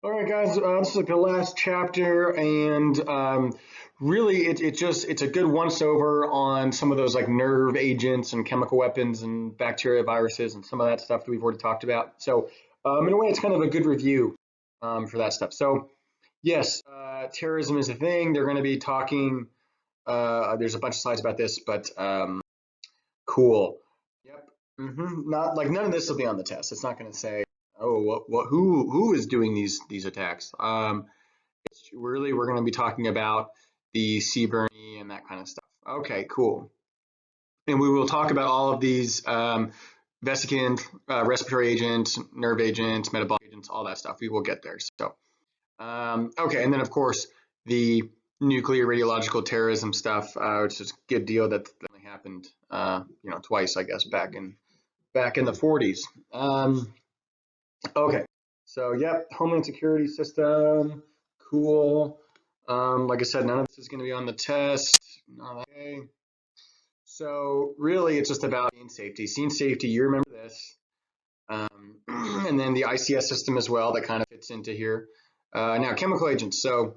All right, guys, this is like the last chapter, and really, it's a good once over on some of those like nerve agents and chemical weapons and bacteria, viruses, and some of that stuff that we've already talked about. So, in a way, it's kind of a good review for that stuff. So, yes, terrorism is a thing. They're going to be talking. There's a bunch of slides about this, but cool. Yep. Not like none of this will be on the test. It's not going to say, oh, who is doing these attacks? It's really we're going to be talking about the CBRNE and that kind of stuff. Okay, cool. And we will talk about all of these vesicant, respiratory agents, nerve agents, metabolic agents, all that stuff. We will get there. So, okay, and then of course the nuclear radiological terrorism stuff, which is a good deal that only happened, twice, I guess, back in the 40s. Okay, so yep, Homeland Security System, cool. Like I said, none of this is going to be on the test. Okay. So really, it's just about scene safety. Scene safety, you remember this. And then the ICS system as well, that kind of fits into here. Now, chemical agents. So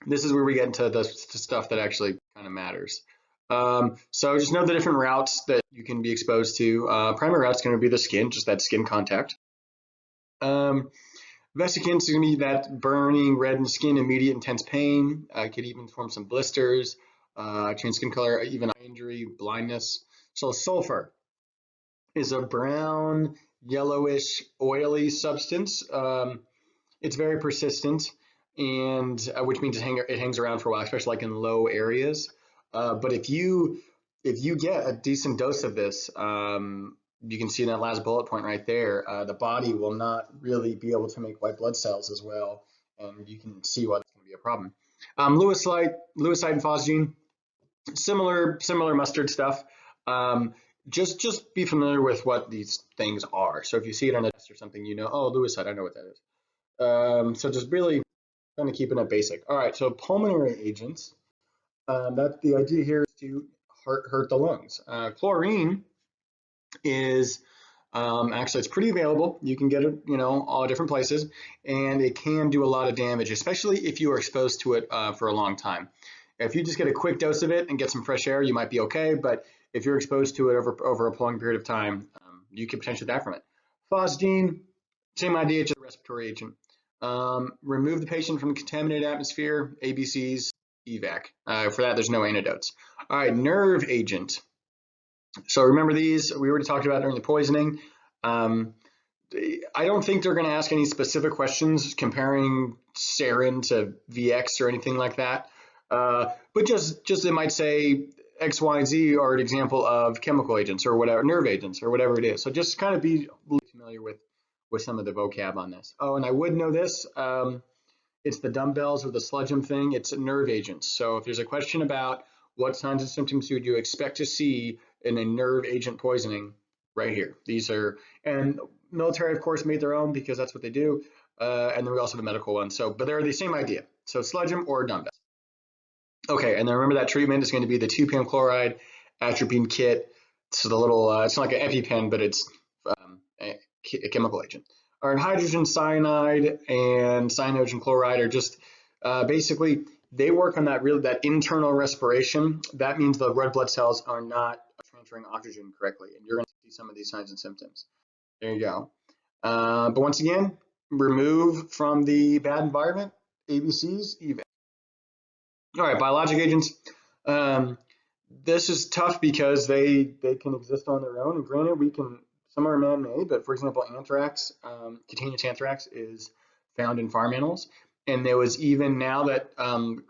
this is where we get into the stuff that actually kind of matters. So just know the different routes that you can be exposed to. Primary route is going to be the skin, just that skin contact. Vesicants is going to be that burning, reddened skin, immediate intense pain. Could even form some blisters, change skin color, even eye injury, blindness. So sulfur is a brown, yellowish, oily substance. It's very persistent, and which means it hangs around for a while, especially like in low areas. But if you get a decent dose of this, you can see in that last bullet point right there, the body will not really be able to make white blood cells as well, and you can see why that's going to be a problem. Lewisite and phosgene, similar mustard stuff. Just be familiar with what these things are. So if you see it on a test or something, oh, lewisite, I know what that is. So just really kind of keeping it basic. All right, so pulmonary agents. That the idea here is to hurt the lungs. Chlorine is actually it's pretty available. You can get it, all different places, and it can do a lot of damage, especially if you are exposed to it for a long time. If you just get a quick dose of it and get some fresh air, you might be okay. But if you're exposed to it over a prolonged period of time, you could potentially die from it. Phosgene, same idea, it's a respiratory agent. Remove the patient from the contaminated atmosphere, ABCs, evac. For that, there's no antidotes. All right, nerve agent. So remember these, we already talked about during the poisoning. I don't think they're going to ask any specific questions comparing sarin to VX or anything like that. But just it might say X, Y, and Z are an example of chemical agents or whatever, nerve agents or whatever it is. So just kind of be familiar with some of the vocab on this. Oh, and I would know this. It's the dumbbells or the sludgeum thing. It's nerve agents. So if there's a question about what signs and symptoms would you expect to see in a nerve agent poisoning, right here. These are, and military, of course, made their own because that's what they do. And then we also have the medical one. So, but they're the same idea. So sludgeum or dumbbells. Okay, and then remember that treatment is going to be the 2-PM chloride atropine kit. So the little, it's not like an EpiPen, but it's a chemical agent. All right, hydrogen cyanide and cyanogen chloride are just basically they work on that internal respiration. That means the red blood cells are not transferring oxygen correctly, and you're going to see some of these signs and symptoms. There you go. But once again, remove from the bad environment, ABCs, evac. All right, biologic agents. This is tough because they can exist on their own. And granted, some are man-made, but for example, anthrax, cutaneous anthrax is found in farm animals. And there was even now that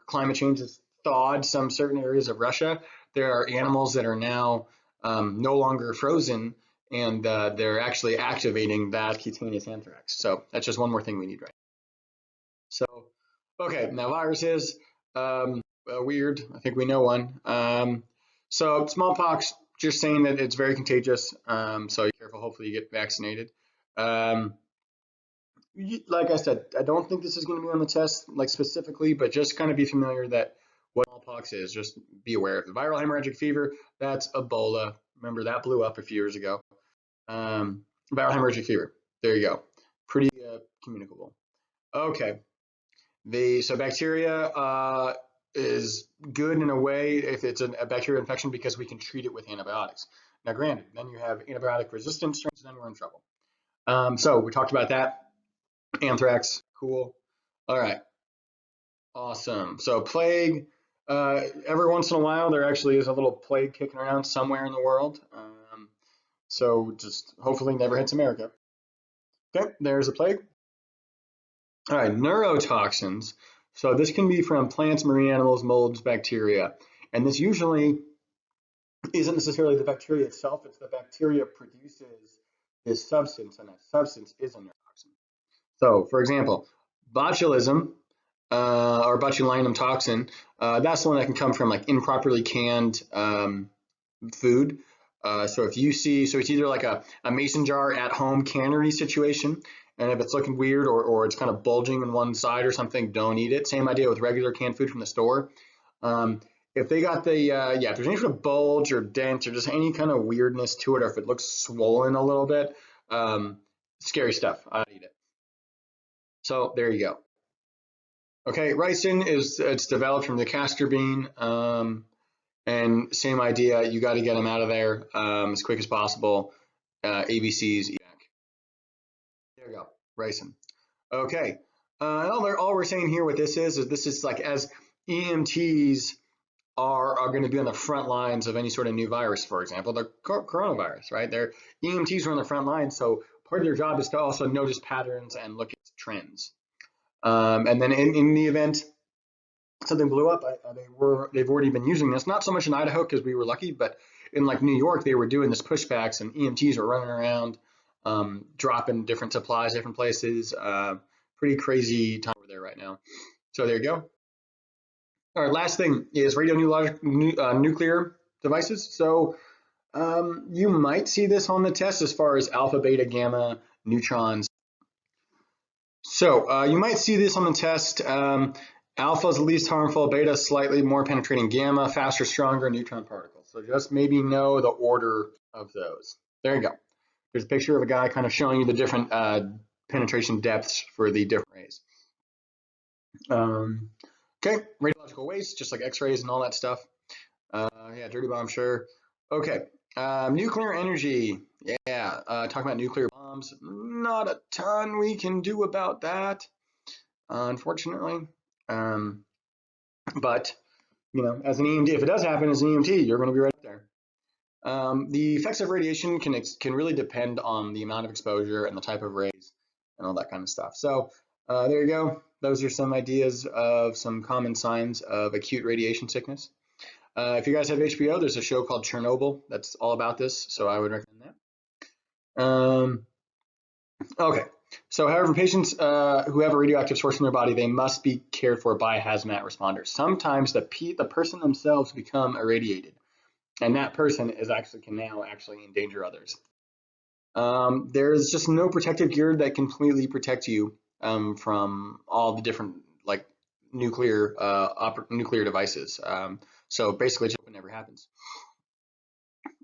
climate change has thawed some certain areas of Russia, there are animals that are now no longer frozen, and they're actually activating that cutaneous anthrax. So that's just one more thing we need, right? So, okay, now viruses, weird. I think we know one. So smallpox, just saying that it's very contagious. So be careful. Hopefully you get vaccinated. Like I said, I don't think this is going to be on the test, like specifically, but just kind of be familiar that what smallpox is. Just be aware of the viral hemorrhagic fever. That's Ebola. Remember that blew up a few years ago. Viral hemorrhagic fever. There you go. Pretty communicable. Okay. So bacteria is good in a way if it's a bacterial infection because we can treat it with antibiotics. Now, granted, then you have antibiotic resistant strains, then we're in trouble. So we talked about that. Anthrax, cool. All right, awesome. So plague, every once in a while there actually is a little plague kicking around somewhere in the world. So just hopefully never hits America. Okay, there's a plague. All right, neurotoxins. So this can be from plants, marine animals, molds, bacteria. And this usually isn't necessarily the bacteria itself, it's the bacteria produces this substance, and that substance is a neurotoxin. So, for example, botulism or botulinum toxin, that's the one that can come from like improperly canned food. So if you see, so it's either like a mason jar at home cannery situation, and if it's looking weird or it's kind of bulging in one side or something, don't eat it. Same idea with regular canned food from the store. If they got the, yeah, if there's any sort of bulge or dent or just any kind of weirdness to it, or if it looks swollen a little bit, scary stuff. I'd eat it. So there you go. Okay, ricin it's developed from the castor bean, and same idea. You got to get them out of there as quick as possible. ABCs, evac. There you go, ricin. Okay, all we're saying here with this is this is like as EMTs are going to be on the front lines of any sort of new virus, for example, the coronavirus, right? They're EMTs are on the front lines, so part of their job is to also notice patterns and look at trends. And then in the event something blew up, they've already been using this. Not so much in Idaho because we were lucky, but in like New York, they were doing this pushbacks, and EMTs are running around, dropping different supplies, different places. Pretty crazy time over there right now. So there you go. All right, last thing is nuclear devices. So you might see this on the test as far as alpha, beta, gamma, neutrons. So you might see this on the test. Alpha is the least harmful, beta slightly more penetrating, gamma faster, stronger neutron particles. So just maybe know the order of those. There you go. There's a picture of a guy kind of showing you the different penetration depths for the different rays. Okay, radiological waste, just like X-rays and all that stuff. Yeah, dirty bomb, sure. Okay, nuclear energy. Yeah, talking about nuclear bombs. Not a ton we can do about that, unfortunately. But you know, as an EMT, if it does happen as an EMT, you're going to be right there. The effects of radiation can really depend on the amount of exposure and the type of rays and all that kind of stuff. So there you go. Those are some ideas of some common signs of acute radiation sickness. If you guys have HBO, there's a show called Chernobyl that's all about this, so I would recommend that. Okay, so however, patients who have a radioactive source in their body, they must be cared for by hazmat responders. Sometimes the person themselves become irradiated, and that person can now actually endanger others. There's just no protective gear that can completely protect you from all the different like nuclear devices. So basically, just hope it never happens.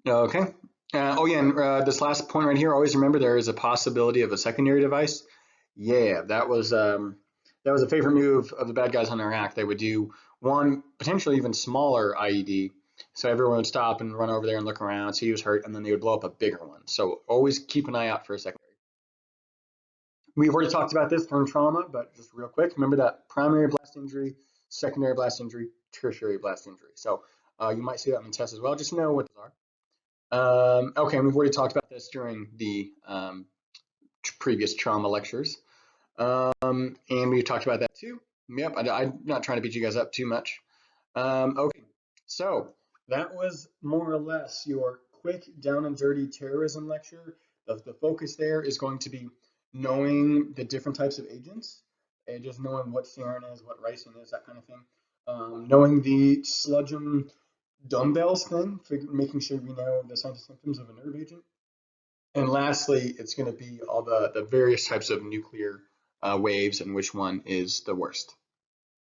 Okay. Oh yeah, and this last point right here. Always remember there is a possibility of a secondary device. Yeah, that was a favorite move of the bad guys on Iraq. They would do one potentially even smaller IED, so everyone would stop and run over there and look around, see who's hurt, and then they would blow up a bigger one. So always keep an eye out for a secondary. We've already talked about this during trauma, but just real quick, remember that primary blast injury, secondary blast injury, tertiary blast injury. So you might see that in the test as well. Just know what those are. Okay, and we've already talked about this during the previous trauma lectures. And we talked about that too. Yep, I'm not trying to beat you guys up too much. Okay, so that was more or less your quick down and dirty terrorism lecture. The focus there is going to be knowing the different types of agents and just knowing what sarin is, what ricin is, that kind of thing. Knowing the sludgeum dumbbells thing, making sure we know the signs and symptoms of a nerve agent. And lastly, it's going to be all the various types of nuclear waves and which one is the worst.